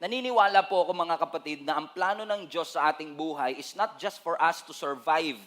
Naniniwala po ako mga kapatid na ang plano ng Diyos sa ating buhay is not just for us to survive,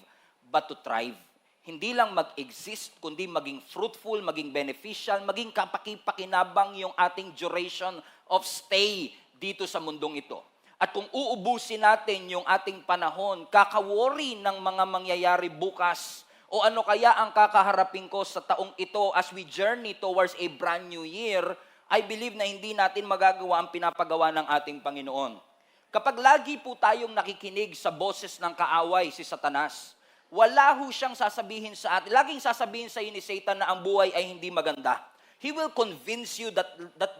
but to thrive. Hindi lang mag-exist, kundi maging fruitful, maging beneficial, maging kapaki-pakinabang yung ating duration of stay dito sa mundong ito. At kung uubusin natin yung ating panahon, kaka-worry ng mga mangyayari bukas, o ano kaya ang kakaharapin ko sa taong ito as we journey towards a brand new year, I believe na hindi natin magagawa ang pinapagawa ng ating Panginoon. Kapag lagi po tayong nakikinig sa boses ng kaaway, si Satanas, wala ho siyang sasabihin sa atin. Laging sasabihin sa iyo ni Satan na ang buhay ay hindi maganda. He will convince you that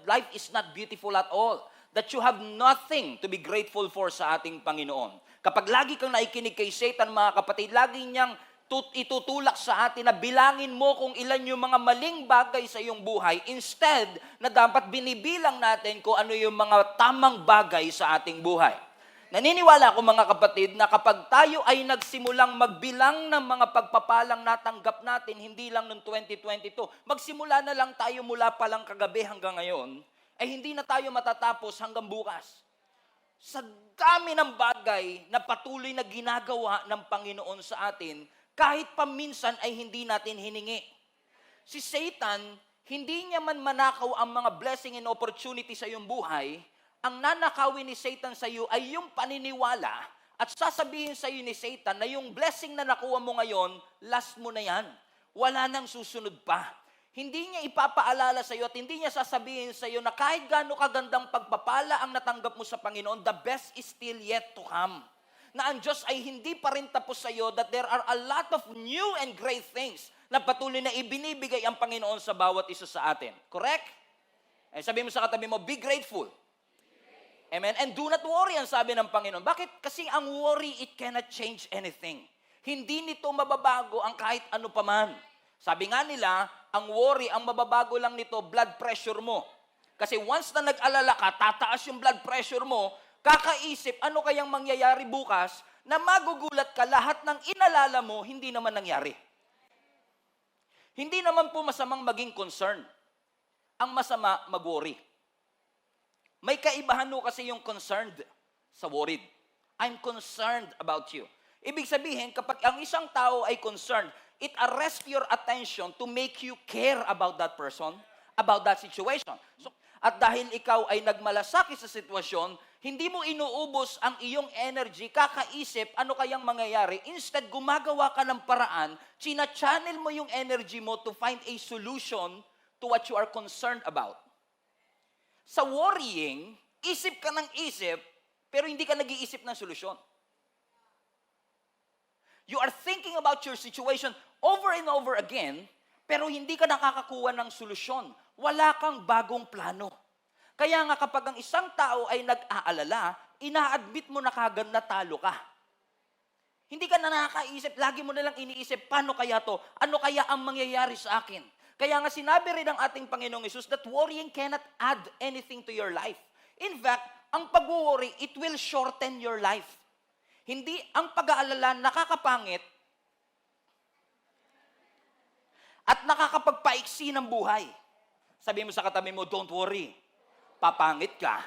life is not beautiful at all. That you have nothing to be grateful for sa ating Panginoon. Kapag lagi kang naikinig kay Satan, mga kapatid, lagi niyang itutulak sa atin na bilangin mo kung ilan yung mga maling bagay sa iyong buhay instead na dapat binibilang natin kung ano yung mga tamang bagay sa ating buhay. Naniniwala ako mga kapatid na kapag tayo ay nagsimulang magbilang ng mga pagpapalang natanggap natin, hindi lang noong 2022, magsimula na lang tayo mula pa lang kagabi hanggang ngayon, ay hindi na tayo matatapos hanggang bukas. Sa dami ng bagay na patuloy na ginagawa ng Panginoon sa atin, kahit paminsan ay hindi natin hiningi. Si Satan, hindi niya man manakaw ang mga blessing and opportunity sa iyong buhay. Ang nanakawin ni Satan sa iyo ay yung paniniwala at sasabihin sa iyo ni Satan na yung blessing na nakuha mo ngayon, last mo na yan. Wala nang susunod pa. Hindi niya ipapaalala sa iyo at hindi niya sasabihin sa iyo na kahit gaano kagandang pagpapala ang natanggap mo sa Panginoon, the best is still yet to come. Na ang Diyos ay hindi pa rin tapos sa iyo, that there are a lot of new and great things na patuloy na ibinibigay ang Panginoon sa bawat isa sa atin. Correct? Eh, sabi mo sa katabi mo, be grateful. Amen? And do not worry, ang sabi ng Panginoon. Bakit? Kasi ang worry, it cannot change anything. Hindi nito mababago ang kahit ano paman. Sabi nga nila, ang worry, ang mababago lang nito, blood pressure mo. Kasi once na nag-alala ka, tataas yung blood pressure mo, kakaisip, ano kayang mangyayari bukas, na magugulat ka, lahat ng inalala mo, hindi naman nangyari. Hindi naman po masamang maging concern. Ang masama, mag-worry. May kaibahan mo kasi yung concerned sa worried. I'm concerned about you. Ibig sabihin, kapag ang isang tao ay concerned, it arrests your attention to make you care about that person, about that situation. So, at dahil ikaw ay nagmalasakit sa sitwasyon, hindi mo inuubos ang iyong energy, kakaisip ano kayang mangyayari. Instead, gumagawa ka ng paraan, china-channel mo yung energy mo to find a solution to what you are concerned about. Sa worrying, isip ka ng isip, pero hindi ka nag-iisip ng solusyon. You are thinking about your situation over and over again, pero hindi ka nakakakuha ng solusyon. Wala kang bagong plano. Kaya nga kapag ang isang tao ay nag-aalala, ina-admit mo na kagad na talo ka. Hindi ka na nakakaisip, lagi mo na lang iniisip, paano kaya to? Ano kaya ang mangyayari sa akin? Kaya nga sinabi rin ng ating Panginoong Hesus that worrying cannot add anything to your life. In fact, ang pag-worry, it will shorten your life. Hindi ang pag-aalala nakakapangit at nakakapagpaiksi ng buhay. Sabi mo sa katabi mo, don't worry. Papangit ka.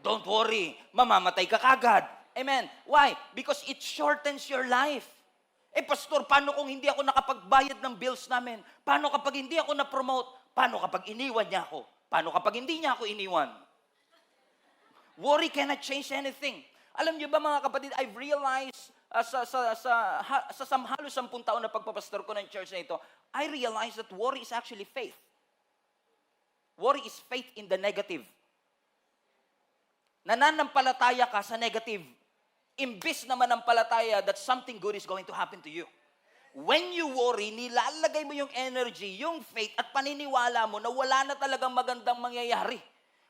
Don't worry. Mamamatay ka kagad. Amen. Why? Because it shortens your life. Eh, pastor, paano kung hindi ako nakapagbayad ng bills namin? Paano kapag hindi ako na-promote? Paano kapag iniwan niya ako? Paano kapag hindi niya ako iniwan? Worry cannot change anything. Alam niyo ba mga kapatid, I've realized sa halos 10 taon na pagpapastor ko ng church na ito, I realized that worry is actually faith. Worry is faith in the negative. Nananampalataya ka sa negative. Imbis na manampalataya that something good is going to happen to you. When you worry, nilalagay mo yung energy, yung faith, at paniniwala mo na wala na talagang magandang mangyayari.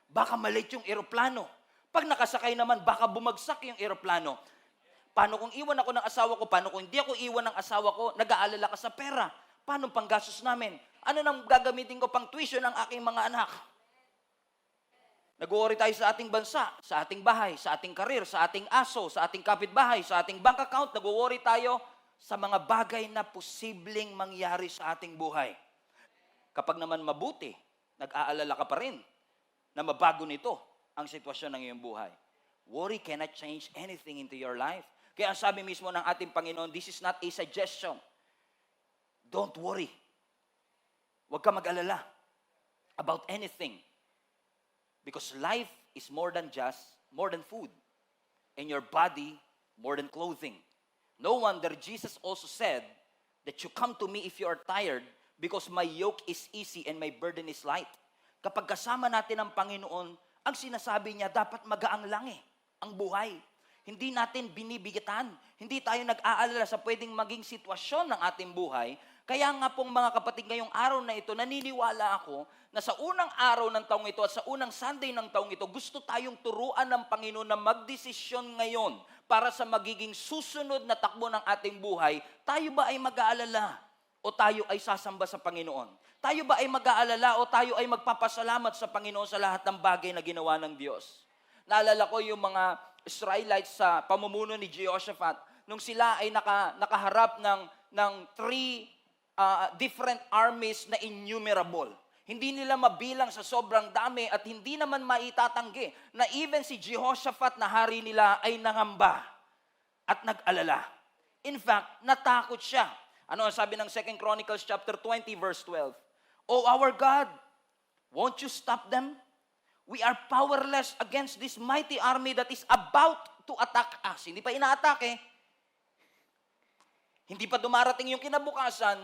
Baka malit yung eroplano. Pag nakasakay naman, baka bumagsak yung eroplano. Paano kung iwan ako ng asawa ko? Paano kung hindi ako iwan ng asawa ko? Nag-aalala ka sa pera. Paano panggastos namin? Ano nang gagamitin ko pang tuition ng aking mga anak? Nag-worry tayo sa ating bansa, sa ating bahay, sa ating karir, sa ating aso, sa ating kapitbahay, sa ating bank account. Nag-worry tayo sa mga bagay na posibleng mangyari sa ating buhay. Kapag naman mabuti, nag-aalala ka pa rin na mabago nito. ang sitwasyon ng iyong buhay. Worry cannot change anything into your life. Kaya ang sabi mismo ng ating Panginoon, this is not a suggestion. Don't worry. Huwag ka mag-alala about anything. Because life is more than food. And your body, more than clothing. No wonder Jesus also said that you come to me if you are tired because my yoke is easy and my burden is light. Kapag kasama natin ang Panginoon, ang sinasabi niya, dapat magaang lang ang buhay. Hindi natin binibigatan. Hindi tayo nag-aalala sa pwedeng maging sitwasyon ng ating buhay. Kaya nga pong mga kapatid, ngayong araw na ito, naniniwala ako na sa unang araw ng taong ito at sa unang Sunday ng taong ito, gusto tayong turuan ng Panginoon na magdesisyon ngayon para sa magiging susunod na takbo ng ating buhay. Tayo ba ay mag-aalala o tayo ay sasamba sa Panginoon? Tayo ba ay mag-aalala o tayo ay magpapasalamat sa Panginoon sa lahat ng bagay na ginawa ng Diyos? Naalala ko yung mga Israelites sa pamumuno ni Jehoshaphat, nung sila ay nakaharap ng three different armies na innumerable. Hindi nila mabilang sa sobrang dami at hindi naman maitatanggi na even si Jehoshaphat na hari nila ay nangamba at nag-alala. In fact, natakot siya. Ano ang sabi ng 2 Chronicles chapter 20 verse 12? O our God, won't you stop them? We are powerless against this mighty army that is about to attack us. Hindi pa inaatake. Hindi pa dumarating yung kinabukasan.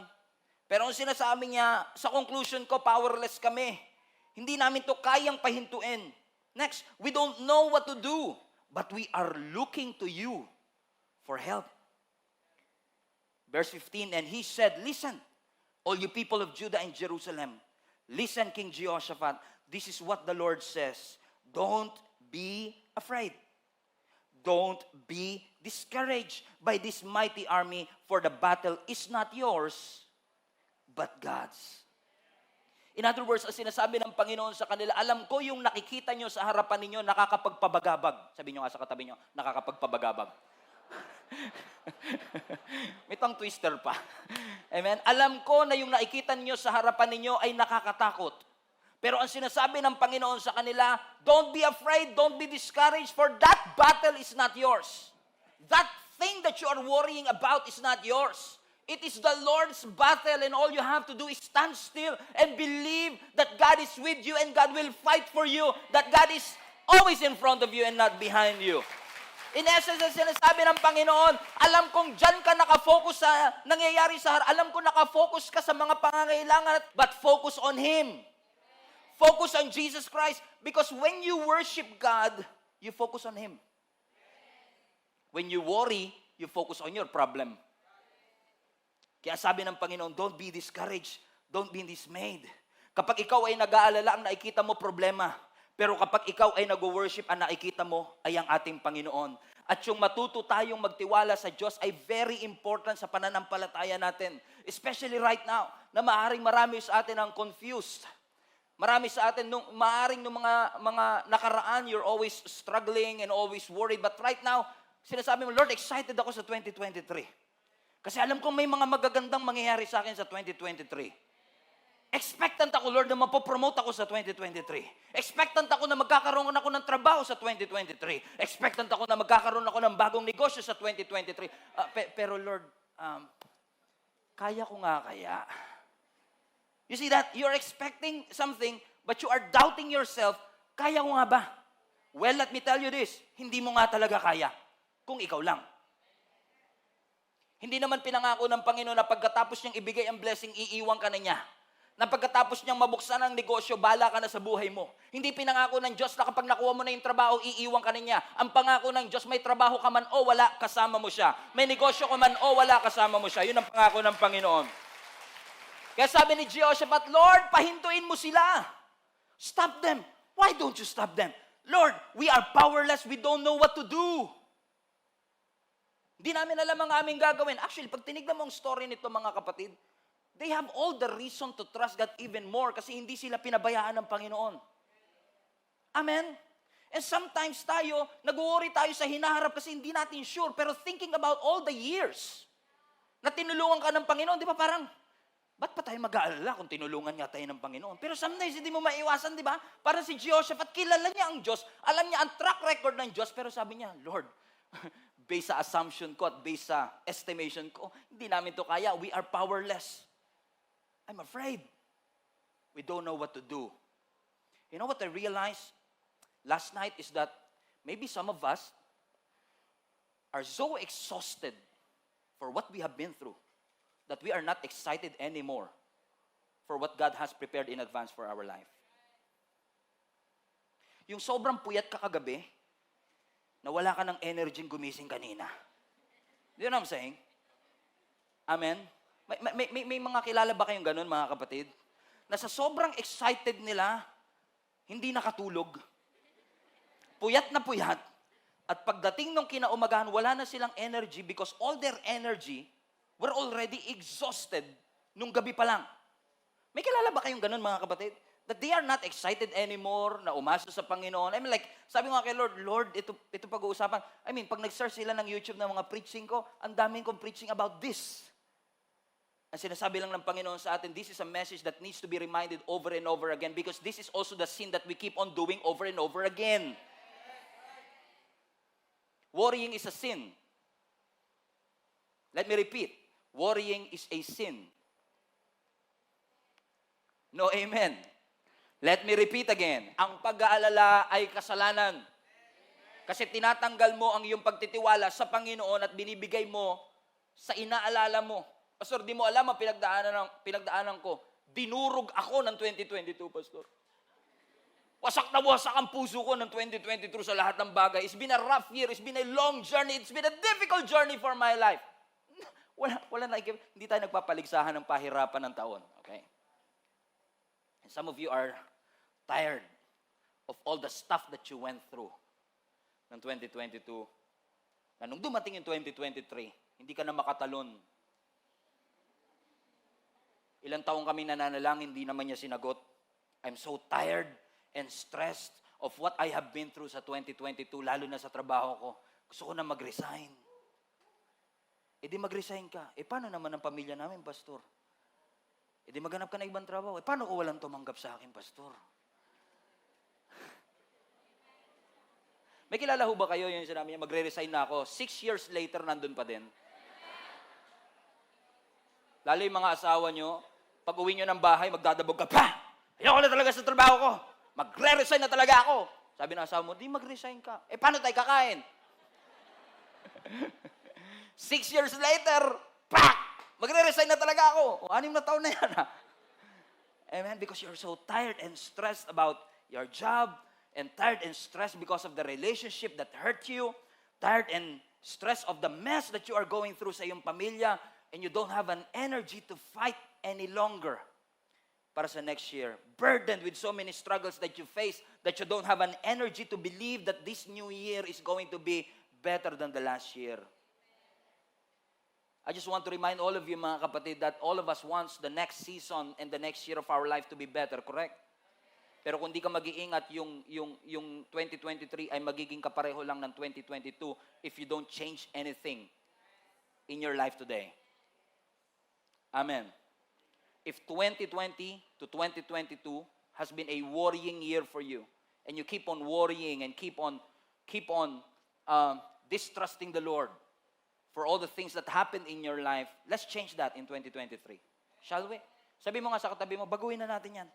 Pero ang sinasabi niya, sa conclusion ko, powerless kami. Hindi namin to kayang pahintuin. Next, we don't know what to do, but we are looking to you for help. Verse 15, and he said, listen, all you people of Judah and Jerusalem, listen, King Jehoshaphat, this is what the Lord says. Don't be afraid. Don't be discouraged by this mighty army, for the battle is not yours, but God's. In other words, ang sinasabi ng Panginoon sa kanila, alam ko yung nakikita nyo sa harapan ninyo, nakakapagpabagabag. Sabi nyo nga sa katabi nyo, nakakapagpabagabag. May tongue twister pa. Amen? Alam ko na yung nakikita niyo sa harapan ninyo ay nakakatakot. Pero ang sinasabi ng Panginoon sa kanila, don't be afraid, don't be discouraged, for that battle is not yours. That thing that you are worrying about is not yours. It is the Lord's battle, and all you have to do is stand still and believe that God is with you and God will fight for you, that God is always in front of you and not behind you. In essence, ang sinasabi ng Panginoon, alam kong dyan ka nakafocus sa nangyayari sa harap. Alam ko nakafocus ka sa mga pangangailangan, but focus on Him. Focus on Jesus Christ. Because when you worship God, you focus on Him. When you worry, you focus on your problem. Kaya sabi ng Panginoon, don't be discouraged. Don't be dismayed. Kapag ikaw ay nag-aalala, ang nakikita mo problema. Pero kapag ikaw ay nag-worship, ang nakikita mo ay ang ating Panginoon. At yung matuto tayong magtiwala sa Diyos ay very important sa pananampalataya natin. Especially right now, na maaaring marami sa atin ang confused. Marami sa atin, maaaring nung mga nakaraan, you're always struggling and always worried. But right now, sinasabi mo, Lord, excited ako sa 2023. Kasi alam kong may mga magagandang mangyayari sa akin sa 2023. Expectant ako, Lord, na mapopromote ako sa 2023. Expectant ako na magkakaroon ako ng trabaho sa 2023. Expectant ako na magkakaroon ako ng bagong negosyo sa 2023. Pero Lord, kaya ko nga kaya? You see that? You're expecting something, but you are doubting yourself, kaya ko nga ba? Well, let me tell you this, hindi mo nga talaga kaya kung ikaw lang. Hindi naman pinangako ng Panginoon na pagkatapos niyang ibigay ang blessing, iiwan ka na niya. Na pagkatapos niyang mabuksan ang negosyo, bala ka na sa buhay mo. Hindi pinangako ng Diyos na kapag nakuha mo na yung trabaho, iiwan ka na niya. Ang pangako ng Diyos, may trabaho ka man o wala, kasama mo siya. May negosyo ka man o wala, kasama mo siya. Yun ang pangako ng Panginoon. Kaya sabi ni Jehoshaphat, Lord, pahintuin mo sila. Stop them. Why don't you stop them? Lord, we are powerless. We don't know what to do. Hindi namin alam ang aming gagawin. Actually, pag tinignan mo ang story nito, mga kapatid, they have all the reason to trust God even more kasi hindi sila pinabayaan ng Panginoon. Amen? And sometimes tayo, nag-worry tayo sa hinaharap kasi hindi natin sure. Pero thinking about all the years na tinulungan ka ng Panginoon, di ba parang, Ba't pa tayo mag-aalala kung tinulungan nga tayo ng Panginoon? Pero sometimes hindi mo maiwasan, di ba? Para si Jehoshaphat, kilala niya ang Diyos, alam niya ang track record ng Diyos, pero sabi niya, Lord, based sa assumption ko at based sa estimation ko, hindi namin to kaya. We are powerless. I'm afraid. We don't know what to do. You know what I realized last night is that maybe some of us are so exhausted for what we have been through that we are not excited anymore for what God has prepared in advance for our life. Yung sobrang puyat ka kagabi, na wala ka ng energy gumising kanina. Do you know what I'm saying? Amen? May mga kilala ba kayong ganun, mga kapatid? Na sa sobrang excited nila, hindi nakatulog. Puyat na puyat. At pagdating nung kinaumagahan, wala na silang energy because all their energy were already exhausted nung gabi pa lang. May kilala ba kayong ganun, mga kapatid? That they are not excited anymore na umasa sa Panginoon. I mean, like, sabi ko nga kay Lord, Lord, ito pag-uusapan. I mean, pag nag-search sila ng YouTube ng mga preaching ko, ang daming kong preaching about this. Ang sinasabi lang ng Panginoon sa atin, this is a message that needs to be reminded over and over again because this is also the sin that we keep on doing over and over again. Worrying is a sin. Let me repeat. Worrying is a sin. No, amen. Let me repeat again. Ang pag-aalala ay kasalanan. Kasi tinatanggal mo ang iyong pagtitiwala sa Panginoon at binibigay mo sa inaalala mo. Pastor, di mo alam ang pinagdaanan ko. Dinurog ako ng 2022, Pastor. Wasak na wasak ang puso ko ng 2023 sa lahat ng bagay. It's been a rough year. It's been a long journey. It's been a difficult journey for my life. Hindi tayo nagpapaligsahan ng pahirapan ng taon. Okay? And some of you are tired of all the stuff that you went through ng 2022. Na nung dumating yung 2023, hindi ka na makatalon. Ilang taong kami nananalangin, hindi naman niya sinagot. I'm so tired and stressed of what I have been through sa 2022, lalo na sa trabaho ko. Gusto ko na mag-resign. E di mag-resign ka. E paano naman ang pamilya namin, Pastor? E di maghanap ka na ibang trabaho. E paano ko walang tumanggap sa akin, Pastor? May kilala ho ba kayo yung sinabi niya, magre-resign na ako. 6 years later, nandun pa din. Lalo yung mga asawa nyo, pag uwi nyo ng bahay, magdadabog ka, pa! Ayoko na talaga sa trabaho ko. Magre-resign na talaga ako. Sabi ng asawa mo, di mag-resign ka. Eh, paano tayo kakain? 6 years later, pak! Magre-resign na talaga ako. O, 6 na taon na yan, ha? Amen? Because you're so tired and stressed about your job, and tired and stressed because of the relationship that hurt you, tired and stressed of the mess that you are going through sa iyong pamilya, and you don't have an energy to fight any longer para sa next year. Burdened with so many struggles that you face, that you don't have an energy to believe that this new year is going to be better than the last year. I just want to remind all of you, mga kapatid, that all of us wants the next season and the next year of our life to be better, correct? Pero kung di ka mag-iingat, yung 2023 ay magiging kapareho lang ng 2022 if you don't change anything in your life today. Amen. If 2020 to 2022 has been a worrying year for you, and you keep on worrying and keep on distrusting the Lord for all the things that happened in your life, let's change that in 2023. Shall we? Sabi mo nga sa katabi mo, baguhin na natin yan.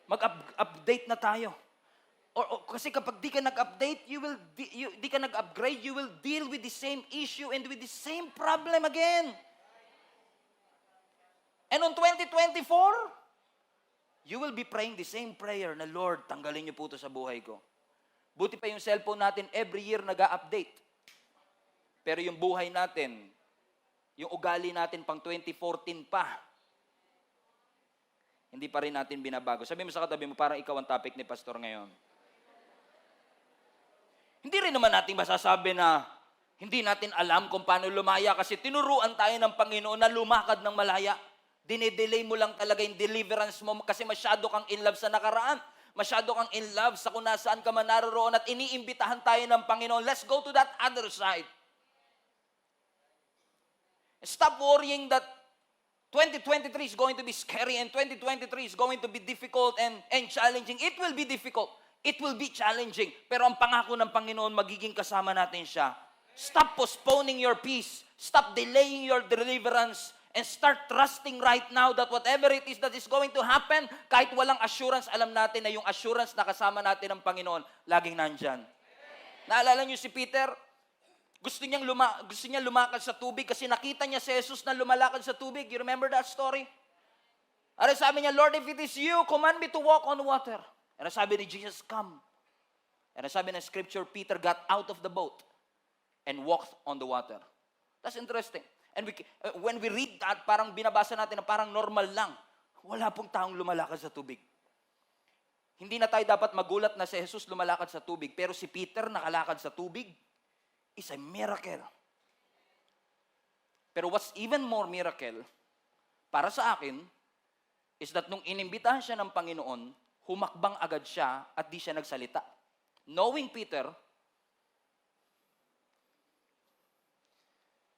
Mag-update na tayo. Kasi kapag di ka nag-update, di ka nag-upgrade, you will deal with the same issue and with the same problem again. And on 2024, you will be praying the same prayer na, Lord, tanggalin niyo po ito sa buhay ko. Buti pa yung cellphone natin, every year nag-update. Pero yung buhay natin, yung ugali natin pang 2014 pa, hindi pa rin natin binabago. Sabi mo sa katabi mo, parang ikaw ang topic ni Pastor ngayon. Hindi rin naman natin masasabi na hindi natin alam kung paano lumaya kasi tinuruan tayo ng Panginoon na lumakad ng malaya. Dinedelay mo lang talaga yung deliverance mo kasi masyado kang in love sa nakaraan. Masyado kang in love sa kung nasaan ka man naroroon at iniimbitahan tayo ng Panginoon. Let's go to that other side. Stop worrying that 2023 is going to be scary and 2023 is going to be difficult and challenging. It will be difficult. It will be challenging. Pero ang pangako ng Panginoon, magiging kasama natin siya. Stop postponing your peace. Stop delaying your deliverance. And start trusting right now that whatever it is that is going to happen, kahit walang assurance, alam natin na yung assurance na kasama natin ng Panginoon, laging nandyan. Naalala niyo si Peter? Gusto niya lumakad sa tubig kasi nakita niya si Jesus na lumalakad sa tubig. You remember that story? At sabi niya, Lord, if it is you, command me to walk on water. And sabi ni Jesus, come. And sabi ng scripture, Peter got out of the boat and walked on the water. That's interesting. And when we read that, parang binabasa natin na parang normal lang. Wala pong taong lumalakad sa tubig. Hindi na tayo dapat magulat na si Jesus lumalakad sa tubig. Pero si Peter nakalakad sa tubig is a miracle. Pero what's even more miracle, para sa akin, is that nung inimbitahan siya ng Panginoon, humakbang agad siya at di siya nagsalita. Knowing Peter,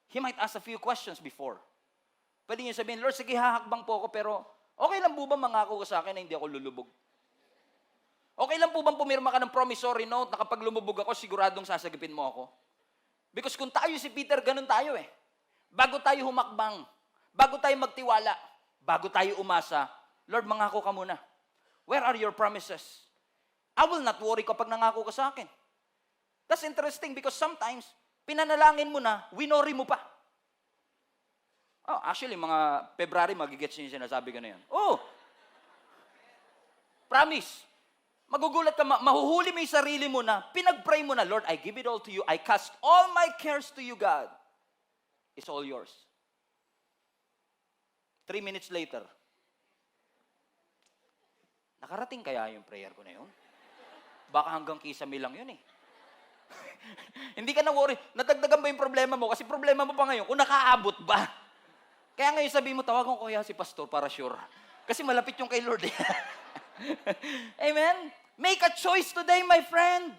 he might ask a few questions before. Pwede niyo sabihin, Lord, sige, hahakbang po ako, pero okay lang po ba mangako ka sa akin na hindi ako lulubog? Okay lang po bang pumirma ka ng promissory note na kapag lumubog ako, siguradong sasagipin mo ako? Because kung tayo si Peter, ganun tayo eh. Bago tayo humakbang, bago tayo magtiwala, bago tayo umasa, Lord, mangako ka muna. Where are your promises? I will not worry kapag nangako ka sa akin. That's interesting because sometimes, pinanalangin mo na, winori mo pa. Oh, actually, mga February, magigets niyo sinasabi ko na yan. Oh! Promise. Magugulat ka, mahuhuli mo yung sarili mo na, pinag-pray mo na, Lord, I give it all to you. I cast all my cares to you, God. It's all yours. 3 minutes later, nakarating kaya yung prayer ko na yun? Baka hanggang kisame lang yun eh. Hindi ka na worry. Nadagdagan ba yung problema mo? Kasi problema mo pa ngayon, kung nakaabot ba? Kaya ngayon sabihin mo, tawagan ko kaya si pastor para sure. Kasi malapit yung kay Lord eh. Amen? Make a choice today, my friend.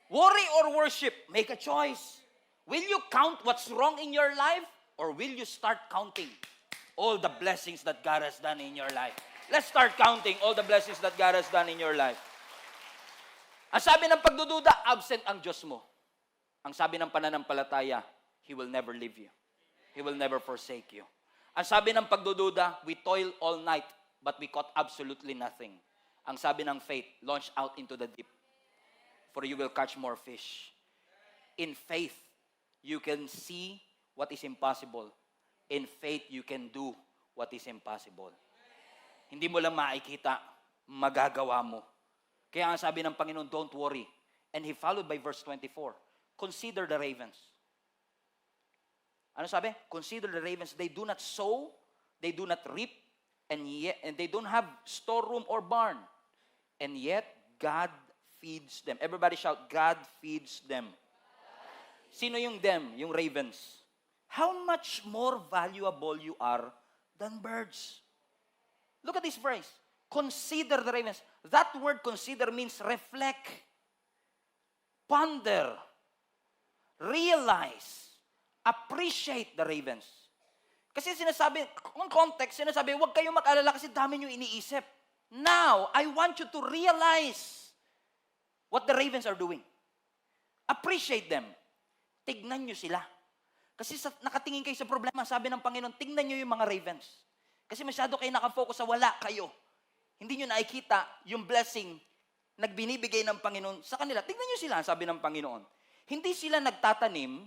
Worry or worship, make a choice. Will you count what's wrong in your life or will you start counting all the blessings that God has done in your life? Let's start counting all the blessings that God has done in your life. Ang sabi ng pagdududa, absent ang Diyos mo. Ang sabi ng pananampalataya, He will never leave you. He will never forsake you. Ang sabi ng pagdududa, we toil all night, but we caught absolutely nothing. Ang sabi ng faith, launch out into the deep, for you will catch more fish. In faith, you can see what is impossible. In faith, you can do what is impossible. Hindi mo lang makikita, magagawa mo. Kaya ang sabi ng Panginoon, don't worry. And He followed by verse 24, consider the ravens. Ano sabi? Consider the ravens. They do not sow, they do not reap, and they don't have storeroom or barn. And yet, God feeds them. Everybody shout, God feeds them. Sino yung them? Yung ravens. How much more valuable you are than birds? Look at this phrase. Consider the ravens. That word consider means reflect, ponder, realize, appreciate the ravens. Kasi sinasabi, on context, sinasabi, huwag kayong mag-alala kasi dami nyo iniisip. Now, I want you to realize what the ravens are doing. Appreciate them. Tignan nyo sila. Kasi nakatingin kayo sa problema, sabi ng Panginoon, tignan nyo yung mga ravens. Kasi masyado kayo nakafocus sa wala kayo. Hindi nyo nakikita yung blessing na binibigay ng Panginoon sa kanila. Tignan nyo sila, sabi ng Panginoon. Hindi sila nagtatanim,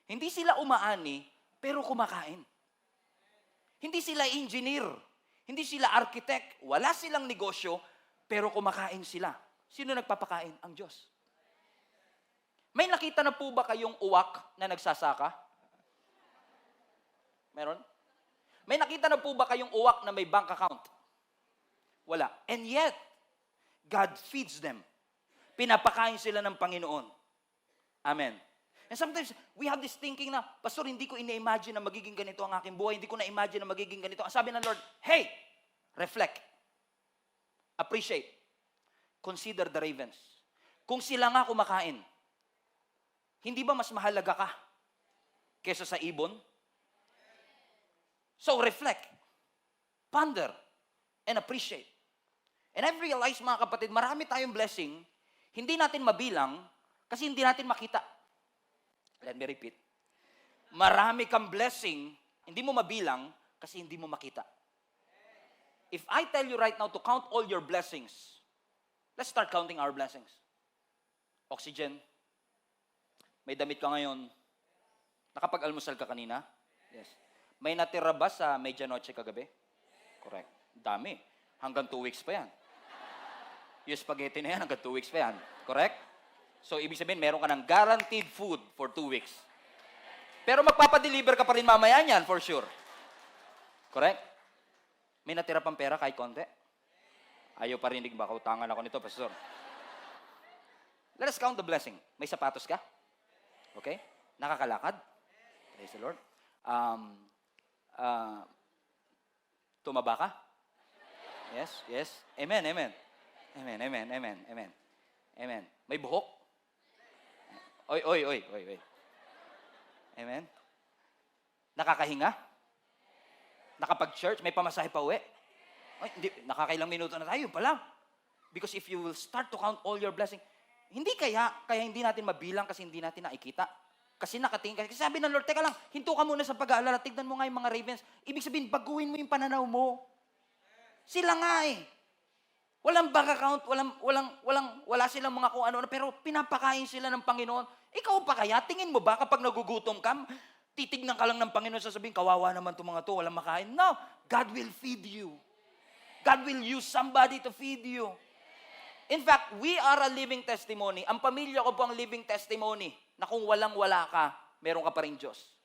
hindi sila umaani, pero kumakain. Hindi sila engineer, hindi sila architect, wala silang negosyo, pero kumakain sila. Sino nagpapakain? Ang Diyos. May nakita na po ba kayong uwak na nagsasaka? Meron? May nakita na po ba kayong uwak na may bank account? Wala. And yet, God feeds them. Pinapakain sila ng Panginoon. Amen. And sometimes, we have this thinking na, Pastor, hindi ko ina-imagine na magiging ganito ang aking buhay. Hindi ko na-imagine na magiging ganito. Ang sabi ng Lord, hey, reflect. Appreciate. Consider the ravens. Kung sila nga kumakain, hindi ba mas mahalaga ka kesa sa ibon? So reflect, ponder, and appreciate. And I've realized, mga kapatid, marami tayong blessing, hindi natin mabilang kasi hindi natin makita. Let me repeat. Marami kang blessing, hindi mo mabilang kasi hindi mo makita. If I tell you right now to count all your blessings, let's start counting our blessings. Oxygen. May damit ka ngayon. Nakapag-almusal ka kanina? Yes. May natira ba sa medianoche kagabi? Correct. Dami. Hanggang 2 weeks pa yan. Yung spaghetti na yan, hanggang 2 weeks pa yan. Correct? So, ibig sabihin, meron ka ng guaranteed food for 2 weeks. Pero magpapadeliver ka pa rin mamaya niyan, for sure. Correct? May natira pang pera kahit konti? Ayaw parinig, baka utangan ako nito, Pastor. Let us count the blessing. May sapatos ka? Okay? Nakakalakad? Praise the Lord. Tumaba ka? Yes, yes. Amen, amen. Amen, amen, amen, amen. Amen. May buhok? Oy. Amen. Nakakahinga? Nakapag-church? May pamasahe pa uwi? Ay, hindi, nakakailang minuto na tayo, pala. Because if you will start to count all your blessing, hindi kaya hindi natin mabilang kasi hindi natin nakikita. Kasi nakatingin ka. Kasi sabi ng Lord, teka lang, hinto ka muna sa pag-aalala, tignan mo nga yung mga ravens. Ibig sabihin, baguhin mo yung pananaw mo. Sila nga eh. Walang bank account, wala silang mga kung ano, pero pinapakain sila ng Panginoon. Ikaw pa kaya, tingin mo ba kapag nagugutom ka, titignan ka lang ng Panginoon, sasabihin, kawawa naman itong mga to, walang makain. No, God will feed you. God will use somebody to feed you. In fact, we are a living testimony. Ang pamilya ko po ang living testimony na kung walang-wala ka, meron ka pa rin Diyos.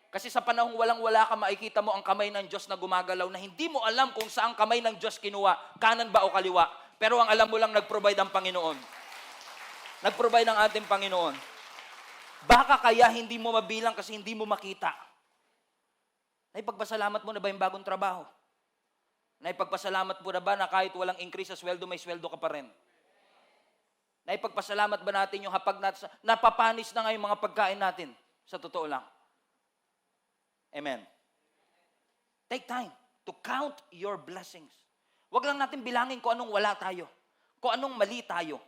Kasi sa panahong walang-wala ka, makikita mo ang kamay ng Diyos na gumagalaw na hindi mo alam kung saan kamay ng Diyos kinuha, kanan ba o kaliwa. Pero ang alam mo lang, nag-provide ang Panginoon. Nag-provide ang ating Panginoon. Baka kaya hindi mo mabilang kasi hindi mo makita. Naipagpasalamat mo na ba yung bagong trabaho? Naipagpasalamat mo na ba na kahit walang increase sa sweldo, may sweldo ka pa rin? Naipagpasalamat ba natin yung hapag natin, napapanis na nga yung mga pagkain natin? Sa totoo lang. Amen. Take time to count your blessings. Huwag lang natin bilangin kung anong wala tayo, kung anong mali tayo.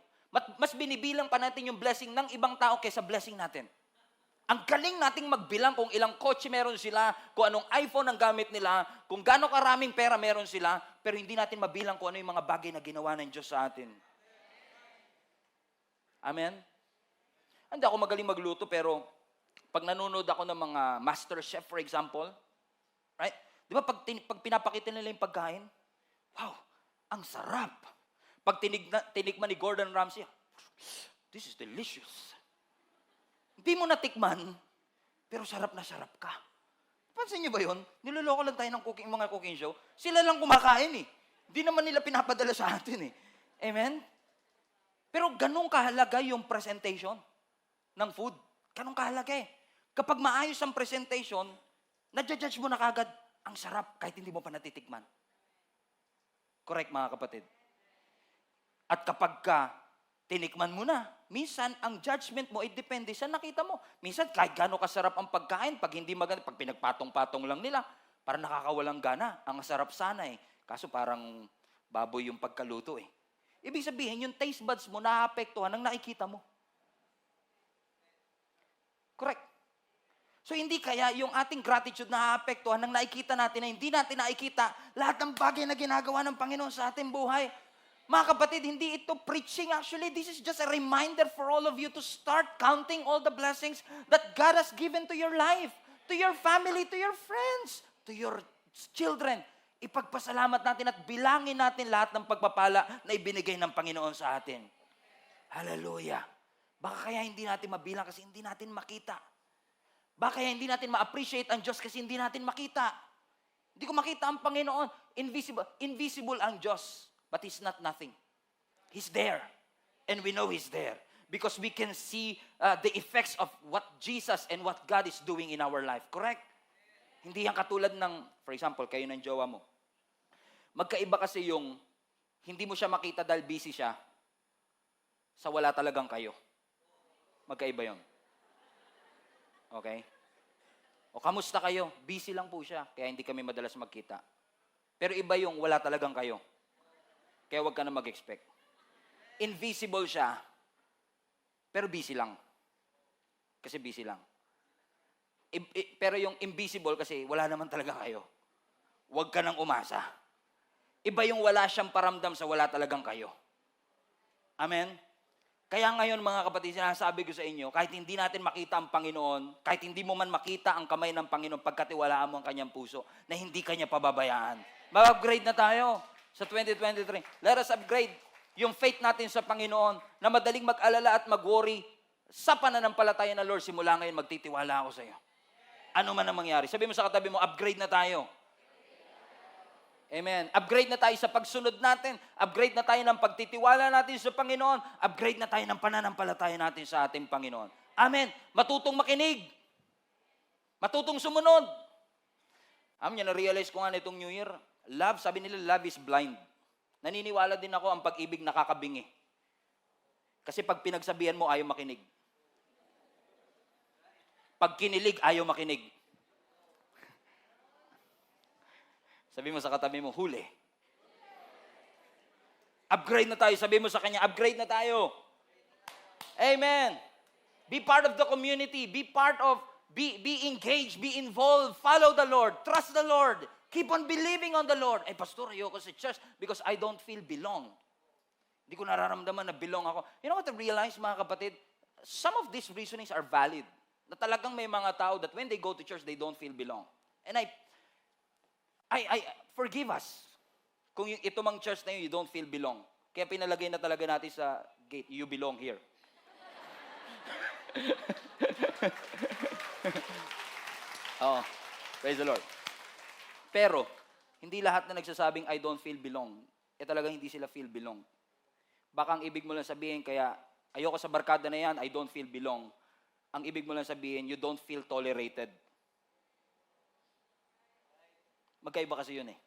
Mas binibilang pa natin yung blessing ng ibang tao kaysa blessing natin. Ang galing nating magbilang kung ilang kotse meron sila, kung anong iPhone ang gamit nila, kung gaano karaming pera meron sila, pero hindi natin mabilang kung ano yung mga bagay na ginawa ng Diyos sa atin. Amen? Hindi ako magaling magluto, pero pag nanonood ako ng mga Master Chef, for example, right? Di ba pag pinapakita nila yung pagkain, wow, ang sarap. Pag tinigman ni Gordon Ramsay, this is delicious. Hindi mo natikman, pero sarap na sarap ka. Pansin niyo ba yun? Niloloko lang tayo ng mga cooking show. Sila lang kumakain eh. Hindi naman nila pinapadala sa atin eh. Amen? Pero ganun kahalaga yung presentation ng food. Ganun kahalaga eh. Kapag maayos ang presentation, nadjudge mo na kagad, ang sarap kahit hindi mo pa natitikman. Correct, mga kapatid? At kapag tinikman mo na, minsan ang judgment mo ay depende sa nakita mo. Minsan kahit gaano kasarap ang pagkain, pag hindi maganda, pag pinagpatong-patong lang nila, parang nakakawalang gana. Ang sarap sana eh. Kaso parang baboy yung pagkaluto eh. Ibig sabihin, yung taste buds mo naapektuhan ng nakikita mo. Correct. So hindi kaya yung ating gratitude naapektuhan ng nakikita natin na hindi natin nakikita lahat ng bagay na ginagawa ng Panginoon sa ating buhay. Mga kapatid, hindi ito preaching. Actually, this is just a reminder for all of you to start counting all the blessings that God has given to your life, to your family, to your friends, to your children. Ipagpasalamat natin at bilangin natin lahat ng pagpapala na ibinigay ng Panginoon sa atin. Hallelujah. Baka kaya hindi natin mabilang kasi hindi natin makita. Baka kaya hindi natin ma-appreciate ang Diyos kasi hindi natin makita. Hindi ko makita ang Panginoon. Invisible ang Diyos. But He's not nothing. He's there. And we know He's there. Because we can see the effects of what Jesus and what God is doing in our life. Correct? Hindi yan katulad ng, for example, kayo ng jowa mo. Magkaiba kasi yung hindi mo siya makita dahil busy siya sa wala talagang kayo. Magkaiba yon. Okay? O kamusta kayo? Busy lang po siya, kaya hindi kami madalas magkita. Pero iba yung wala talagang kayo. Kaya huwag ka na mag-expect. Invisible siya, pero busy lang. Kasi busy lang. Pero yung invisible kasi wala naman talaga kayo. Huwag ka nang umasa. Iba yung wala siyang paramdam sa wala talagang kayo. Amen? Kaya ngayon mga kapatid, sinasabi ko sa inyo, kahit hindi natin makita ang Panginoon, kahit hindi mo man makita ang kamay ng Panginoon, pagkatiwalaan mo ang kanyang puso, na hindi kanya pababayaan. Mag-upgrade na tayo sa 2023. Let us upgrade yung faith natin sa Panginoon na madaling mag-alala at mag-worry sa pananampalataya na Lord, simula ngayon magtitiwala ako sa iyo. Ano man ang mangyari. Sabi mo sa katabi mo, upgrade na tayo. Amen. Upgrade na tayo sa pagsunod natin. Upgrade na tayo ng pagtitiwala natin sa Panginoon. Upgrade na tayo ng pananampalataya natin sa ating Panginoon. Amen. Matutong makinig. Matutong sumunod. Amen. Na-realize ko nga na itong New Year, love, sabi nila, love is blind. Naniniwala din ako ang pag-ibig nakakabingi. Kasi pag pinagsabihan mo, ayaw makinig. Pag kinilig, ayaw makinig. Sabi mo sa katabi mo, huli. Upgrade na tayo. Sabi mo sa kanya, upgrade na tayo. Amen. Be part of the community. Be part of, be engaged, be involved. Follow the Lord. Trust the Lord. Keep on believing on the Lord. Eh, pastor, ayoko sa church because I don't feel belong. Hindi ko nararamdaman na belong ako. You know what I realize, mga kapatid? Some of these reasonings are valid. Na talagang may mga tao that when they go to church, they don't feel belong. And I forgive us. Kung ito mang church na yun, you don't feel belong. Kaya pinalagay na talaga natin sa gate, you belong here. Oh, praise the Lord. Pero, hindi lahat na nagsasabing I don't feel belong, talagang hindi sila feel belong. Baka ang ibig mo lang sabihin, kaya ayoko sa barkada na yan, I don't feel belong. Ang ibig mo lang sabihin, you don't feel tolerated. Magkaiba kasi yun eh.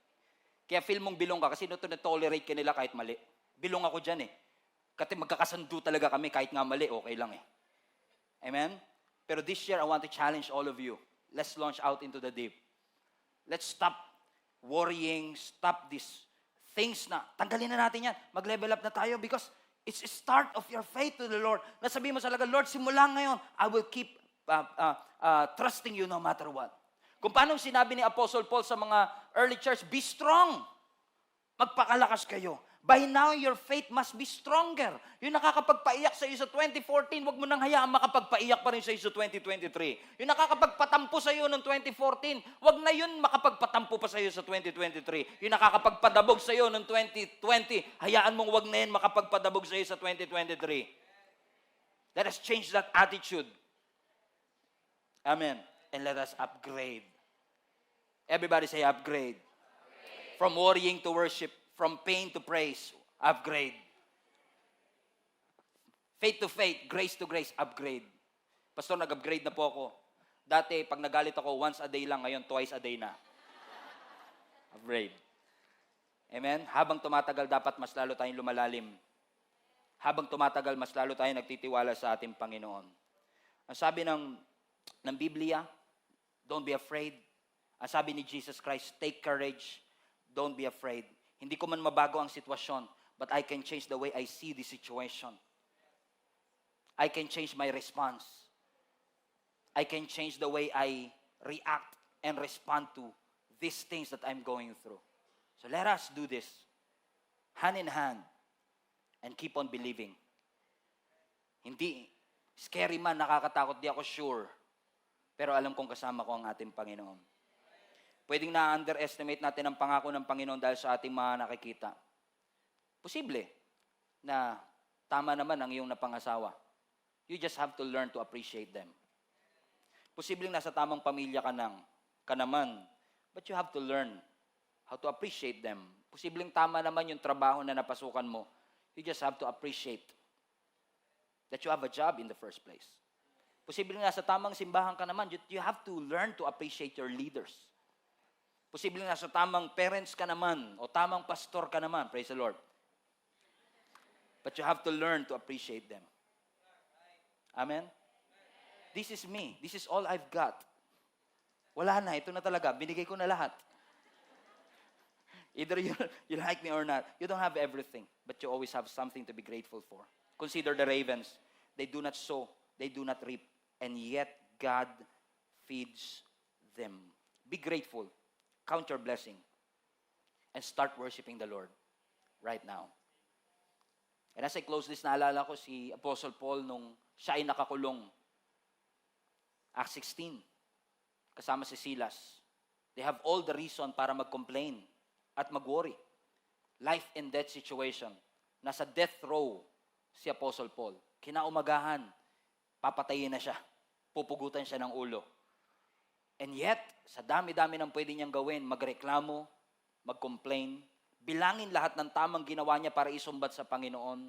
Kaya feel mong bilong ka kasi na-tolerate ka nila kahit mali. Bilong ako dyan eh. Kasi magkakasundo talaga kami kahit nga mali, okay lang eh. Amen? Pero this year, I want to challenge all of you. Let's launch out into the deep. Let's stop worrying, stop these things na, tanggalin na natin yan. Mag-level up na tayo because it's a start of your faith to the Lord. Nasabihin mo sa talaga, Lord, simula ngayon, I will keep trusting you no matter what. Kung paano sinabi ni Apostle Paul sa mga early church, be strong. Magpakalakas kayo. By now, your faith must be stronger. Yung nakakapagpaiyak sa iyo sa 2014, wag mo nang hayaan makapagpaiyak pa rin sa iyo sa 2023. Yung nakakapagpatampo sa iyo noong 2014, wag na yun makapagpatampo pa sa iyo sa 2023. Yung nakakapagpadabog sa iyo noong 2020, hayaan mong wag na yun makapagpadabog sa iyo sa 2023. Let us change that attitude. Amen. And let us upgrade. Everybody say upgrade. From worrying to worship, from pain to praise, upgrade. Faith to faith, grace to grace, upgrade. Pastor, nag-upgrade na po ako. Dati, pag nagalit ako, once a day lang, ngayon twice a day na. Upgrade. Amen? Habang tumatagal, dapat mas lalo tayong lumalalim. Habang tumatagal, mas lalo tayong nagtitiwala sa ating Panginoon. Ang sabi ng Biblia, don't be afraid. Ang sabi ni Jesus Christ, take courage, don't be afraid. Hindi ko man mabago ang sitwasyon, but I can change the way I see the situation. I can change my response. I can change the way I react and respond to these things that I'm going through. So let us do this, hand in hand, and keep on believing. Hindi, scary man, nakakatakot, di ako sure. Pero alam kong kasama ko ang ating Panginoon. Pwedeng na-underestimate natin ang pangako ng Panginoon dahil sa ating mga nakikita. Posible na tama naman ang iyong napangasawa. You just have to learn to appreciate them. Posibleng nasa tamang pamilya ka naman, but you have to learn how to appreciate them. Posibleng tama naman yung trabaho na napasukan mo. You just have to appreciate that you have a job in the first place. Posibleng nasa tamang simbahan ka naman, you have to learn to appreciate your leaders. Posibleng nasa tamang parents ka naman o tamang pastor ka naman. Praise the Lord. But you have to learn to appreciate them. Amen? This is me. This is all I've got. Wala na, ito na talaga. Binigay ko na lahat. Either you like me or not. You don't have everything, but you always have something to be grateful for. Consider the ravens. They do not sow, they do not reap, and yet God feeds them. Be grateful. Count your blessing. And start worshiping the Lord right now. And as I close this, naalala ko si Apostle Paul nung siya ay nakakulong. Acts 16. Kasama si Silas. They have all the reason para mag-complain at mag-worry. Life and death situation. Nasa death row si Apostle Paul. Kinaumagahan, papatayin na siya. Pupugutan siya ng ulo. And yet, sa dami-dami ng pwede niyang gawin, magreklamo, mag-complain, bilangin lahat ng tamang ginawa niya para isumbat sa Panginoon,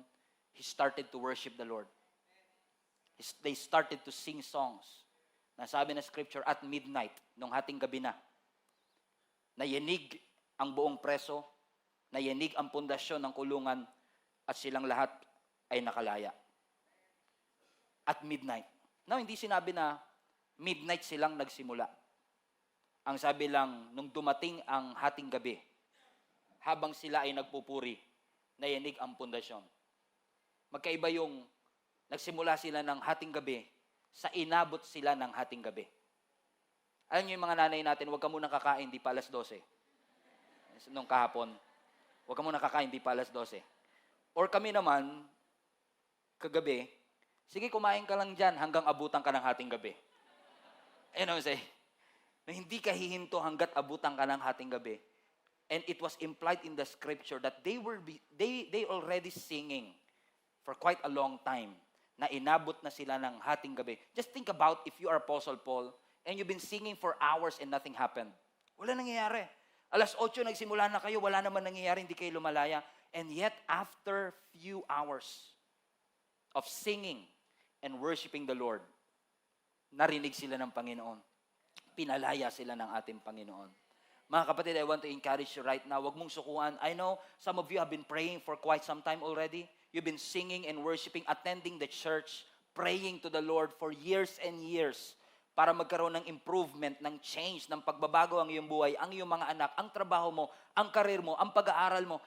he started to worship the Lord. They started to sing songs. Nasabi na scripture, at midnight, nung hating gabi na, nayanig ang buong preso, nayanig ang pundasyon ng kulungan, at silang lahat ay nakalaya. At midnight. Now, hindi sinabi na midnight silang nagsimula. Ang sabi lang, nung dumating ang hating gabi, habang sila ay nagpupuri, nayanig ang pundasyon. Magkaiba yung nagsimula sila ng hating gabi, sa inabot sila ng hating gabi. Alam niyo yung mga nanay natin, huwag ka munang kakain, di pa alas 12. Nung kahapon, huwag ka munang kakain, di pa alas 12. Or kami naman, kagabi, sige kumain ka lang dyan hanggang abutan ka ng hating gabi. You know what I'm saying? Na hindi ka hihinto hanggat abutan ka ng hating gabi. And it was implied in the scripture that they already singing for quite a long time na inabot na sila ng hating gabi. Just think about if you are Apostle Paul and you've been singing for hours and nothing happened. Wala nangyayari. Alas 8 nagsimula na kayo, wala naman nangyayari, hindi kayo lumalaya. And yet, after few hours of singing and worshiping the Lord, narinig sila ng Panginoon. Pinalaya sila ng ating Panginoon. Mga kapatid, I want to encourage you right now. Huwag mong sukuan. I know some of you have been praying for quite some time already. You've been singing and worshiping, attending the church, praying to the Lord for years and years para magkaroon ng improvement, ng change, ng pagbabago ang iyong buhay, ang iyong mga anak, ang trabaho mo, ang karir mo, ang pag-aaral mo.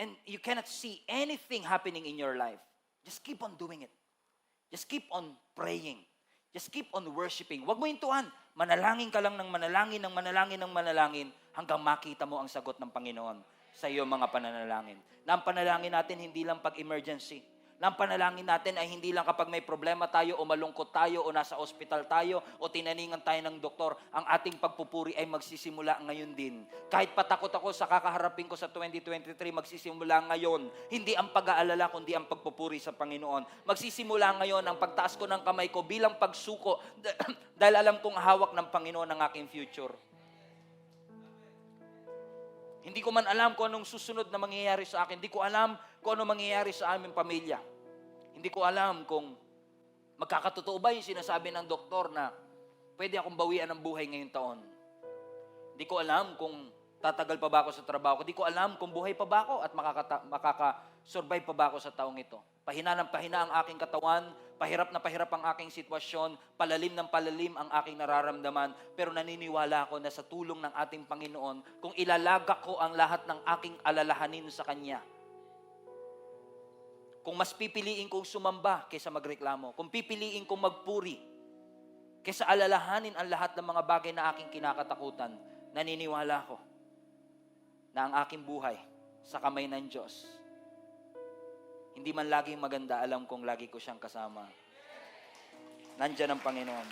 And you cannot see anything happening in your life. Just keep on doing it. Just keep on praying. Just keep on worshiping. Huwag mo hintuan. Manalangin ka lang ng manalangin, ng manalangin, ng manalangin, hanggang makita mo ang sagot ng Panginoon sa iyong mga pananalangin. Na ang panalangin natin hindi lang pag-emergency. Na ang panalangin natin ay hindi lang kapag may problema tayo o malungkot tayo o nasa ospital tayo o tinaningan tayo ng doktor. Ang ating pagpupuri ay magsisimula ngayon din. Kahit patakot ako sa kakaharapin ko sa 2023, magsisimula ngayon. Hindi ang pag-aalala kundi ang pagpupuri sa Panginoon. Magsisimula ngayon ang pagtaas ko ng kamay ko bilang pagsuko dahil alam kong hawak ng Panginoon ang aking future. Hindi ko man alam kung anong susunod na mangyayari sa akin. Hindi ko alam kung anong mangyayari sa aming pamilya. Hindi ko alam kung magkakatotoo ba yung sinasabi ng doktor na pwede akong bawian ng buhay ngayong taon. Hindi ko alam kung tatagal pa ba ako sa trabaho ko. Hindi ko alam kung buhay pa ba ako at makaka-survive pa ba ako sa taong ito. Pahina ng pahina ang aking katawan, pahirap na pahirap ang aking sitwasyon, palalim ng palalim ang aking nararamdaman, pero naniniwala ako na sa tulong ng ating Panginoon, kung ilalagak ko ang lahat ng aking alalahanin sa Kanya, kung mas pipiliin kong sumamba kaysa magreklamo, kung pipiliin kong magpuri, kaysa alalahanin ang lahat ng mga bagay na aking kinakatakutan, naniniwala ko na ang aking buhay sa kamay ng Diyos, hindi man laging maganda, alam kong lagi ko siyang kasama. Nandiyan ang Panginoon.